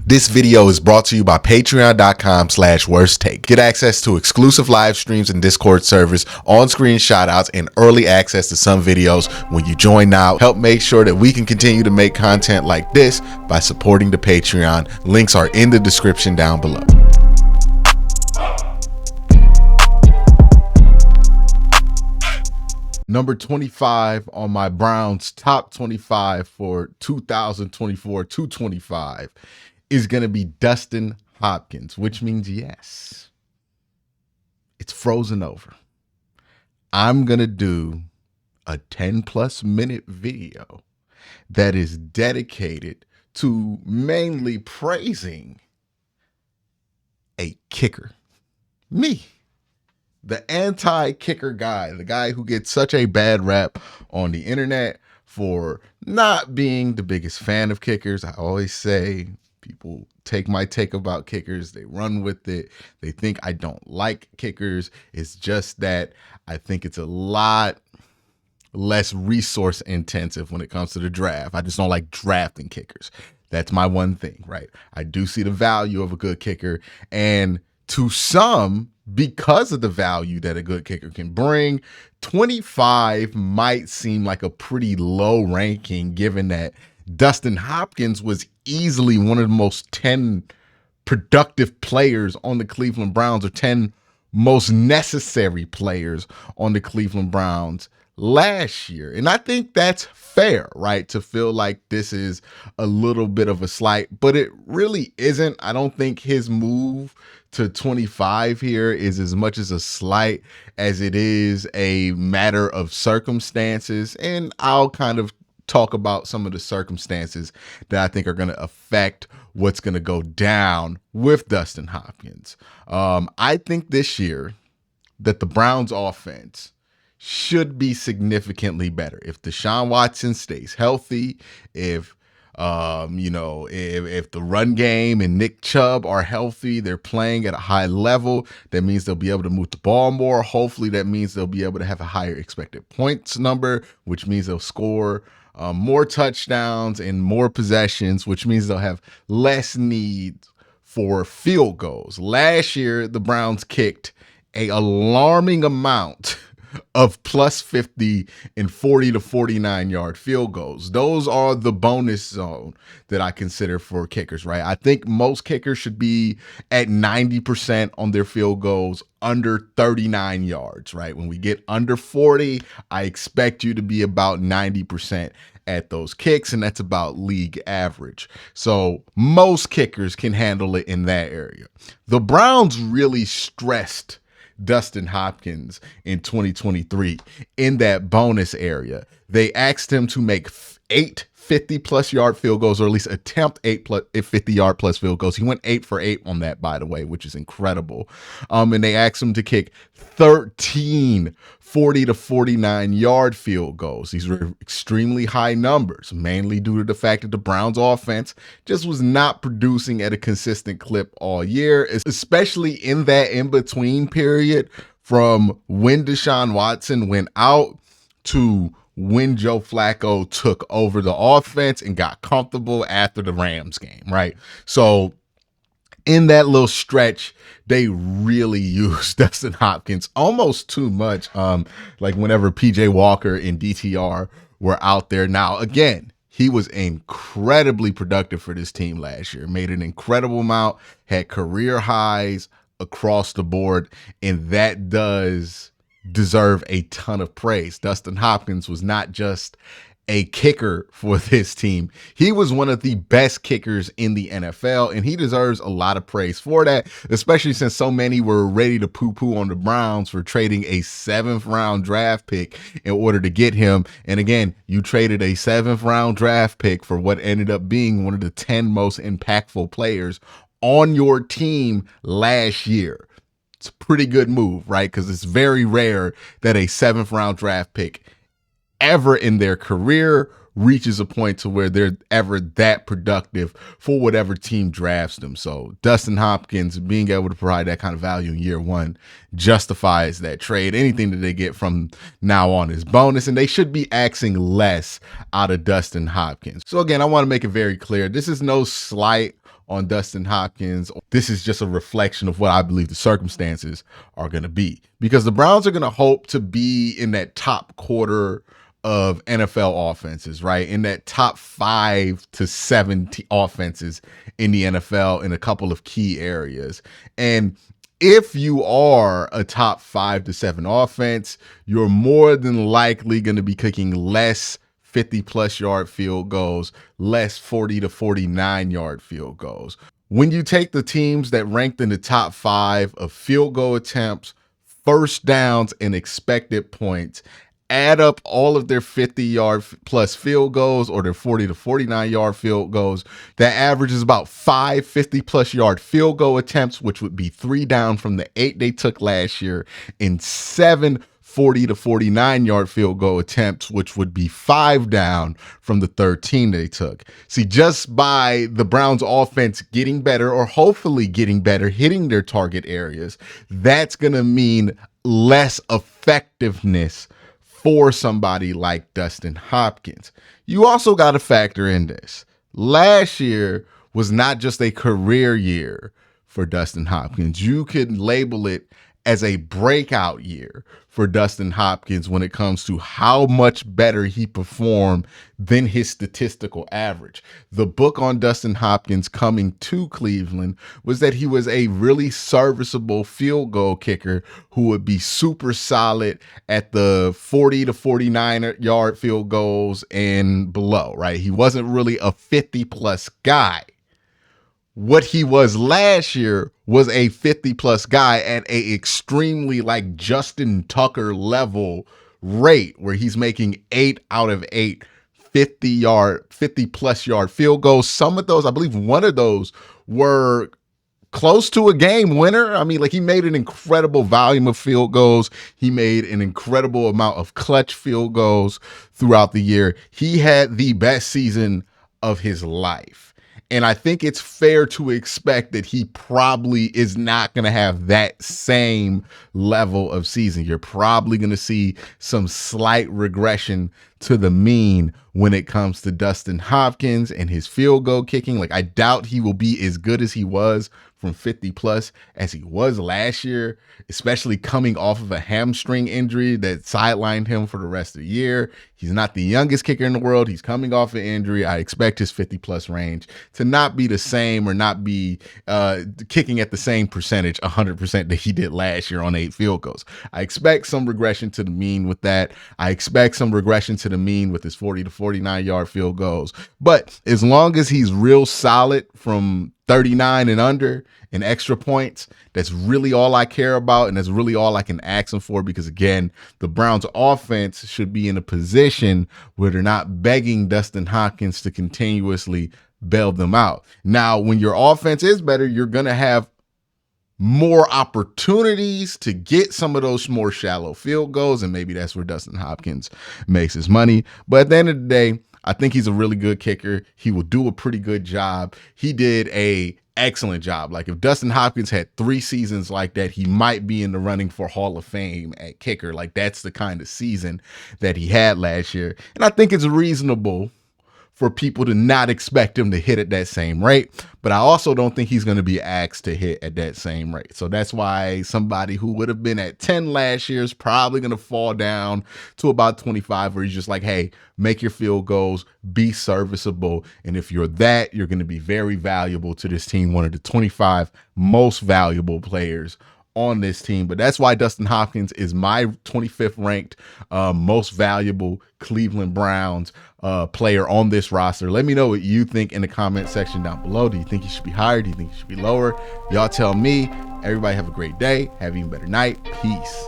This video is brought to you by patreon.com/worsttake. Get access to exclusive live streams and Discord servers, on-screen shoutouts, and early access to some videos when you join now. Help make sure that we can continue to make content like this by supporting the Patreon. Links are in the description down below. Number 25 on my Browns top 25 for 2024-25 is going to be Dustin Hopkins, which means yes, it's frozen over. I'm going to do a 10+ minute video that is dedicated to mainly praising a kicker. Me. The anti-kicker guy, the guy who gets such a bad rap on the internet for not being the biggest fan of kickers. I always say people take my take about kickers, they run with it. They think I don't like kickers. It's just that I think it's a lot less resource intensive when it comes to the draft. I just don't like drafting kickers. That's my one thing, right? I do see the value of a good kicker, and to some, because of the value that a good kicker can bring, 25 might seem like a pretty low ranking, given that Dustin Hopkins was easily one of the most 10 productive players on the Cleveland Browns, or 10 most necessary players on the Cleveland Browns last year. And I think that's fair, right? To feel like this is a little bit of a slight, but it really isn't. I don't think his move to 25 here is as much as a slight as it is a matter of circumstances. And I'll kind of talk about some of the circumstances that I think are going to affect what's going to go down with Dustin Hopkins. I think this year that the Browns offense should be significantly better if Deshaun Watson stays healthy, if the run game and Nick Chubb are healthy, they're playing at a high level. That means they'll be able to move the ball more. Hopefully that means they'll be able to have a higher expected points number, which means they'll score more touchdowns and more possessions, which means they'll have less need for field goals. Last year, the Browns kicked an alarming amount of plus 50 and 40 to 49 yard field goals. Those are the bonus zone that I consider for kickers, right? I think most kickers should be at 90% on their field goals under 39 yards, right? When we get under 40, I expect you to be about 90% at those kicks, and that's about league average. So most kickers can handle it in that area. The Browns really stressed Dustin Hopkins in 2023 in that bonus area. They asked him to make 8 50+ yard field goals, or at least attempt 8 50-yard plus field goals. He went 8 for 8 on that, by the way, which is incredible. And they asked him to kick 13 40 to 49 yard field goals. These were extremely high numbers, mainly due to the fact that the Browns offense just was not producing at a consistent clip all year, especially in that in-between period from when Deshaun Watson went out to when Joe Flacco took over the offense and got comfortable after the Rams game, right? So in that little stretch, they really used Dustin Hopkins almost too much. Like whenever PJ Walker and DTR were out there. Now, again, he was incredibly productive for this team last year, made an incredible amount, had career highs across the board, and that does deserve a ton of praise. Dustin Hopkins was not just a kicker for this team. He was one of the best kickers in the NFL, and he deserves a lot of praise for that, especially since so many were ready to poo-poo on the Browns for trading a 7th round draft pick in order to get him. And again, you traded a 7th round draft pick for what ended up being one of the 10 most impactful players on your team last year. It's a pretty good move, right? Because it's very rare that a 7th round draft pick ever in their career reaches a point to where they're ever that productive for whatever team drafts them. So Dustin Hopkins being able to provide that kind of value in year one justifies that trade. Anything that they get from now on is bonus, and they should be asking less out of Dustin Hopkins. So again, I want to make it very clear. This is no slight on Dustin Hopkins. This is just a reflection of what I believe the circumstances are going to be, because the Browns are going to hope to be in that top quarter of NFL offenses, right? In that top 5 to 7 offenses in the NFL in a couple of key areas. And if you are a top 5 to 7 offense, you're more than likely going to be kicking less 50-plus yard field goals, less 40 to 49-yard field goals. When you take the teams that ranked in the top 5 of field goal attempts, first downs, and expected points, add up all of their 50-yard plus field goals or their 40 to 49-yard field goals, that averages about 5 50-plus yard field goal attempts, which would be 3 down from the 8 they took last year, and 7 40 to 49-yard field goal attempts, which would be 5 down from the 13 they took. See, just by the Browns offense getting better, or hopefully getting better, hitting their target areas, that's going to mean less effectiveness for somebody like Dustin Hopkins. You also got to factor in this. Last year was not just a career year for Dustin Hopkins. You could label it as a breakout year for Dustin Hopkins when it comes to how much better he performed than his statistical average. The book on Dustin Hopkins coming to Cleveland was that he was a really serviceable field goal kicker who would be super solid at the 40 to 49-yard field goals and below, right? He wasn't really a 50-plus guy. What he was last year was a 50-plus guy at a extremely like Justin Tucker level rate, where he's making 8 out of 8 50-plus yard field goals. Some of those, I believe one of those, were close to a game winner. I mean, like, he made an incredible volume of field goals. He made an incredible amount of clutch field goals throughout the year. He had the best season of his life. And I think it's fair to expect that he probably is not going to have that same level of season. You're probably going to see some slight regression to the mean when it comes to Dustin Hopkins and his field goal kicking. Like, I doubt he will be as good as he was from 50 plus as he was last year, especially coming off of a hamstring injury that sidelined him for the rest of the year. He's not the youngest kicker in the world. He's coming off an injury. I expect his 50 plus range to not be the same, or not be kicking at the same percentage, 100%, that he did last year on 8 field goals. I expect some regression to the mean with that. I expect some regression to the mean with his 40 to 49-yard field goals. But as long as he's real solid from 39 and under and extra points, that's really all I care about, and that's really all I can ask him for, because again, the Browns offense should be in a position where they're not begging Dustin Hopkins to continuously bail them out. Now, when your offense is better, you're going to have more opportunities to get some of those more shallow field goals, and maybe that's where Dustin Hopkins makes his money. But at the end of the day, I think he's a really good kicker. He will do a pretty good job. He did a excellent job. Like, if Dustin Hopkins had 3 seasons like that, he might be in the running for Hall of Fame at kicker. Like, that's the kind of season that he had last year. And I think it's reasonable for people to not expect him to hit at that same rate. But I also don't think he's going to be asked to hit at that same rate. So that's why somebody who would have been at 10 last year is probably going to fall down to about 25, where he's just like, hey, make your field goals, be serviceable. And if you're that, you're going to be very valuable to this team, one of the 25 most valuable players on this team. But that's why Dustin Hopkins is my 25th ranked most valuable Cleveland Browns player on this roster. Let me know what you think in the comment section down below. Do you think he should be higher? Do you think he should be lower? Y'all tell me. Everybody have a great day. Have an even better night. Peace.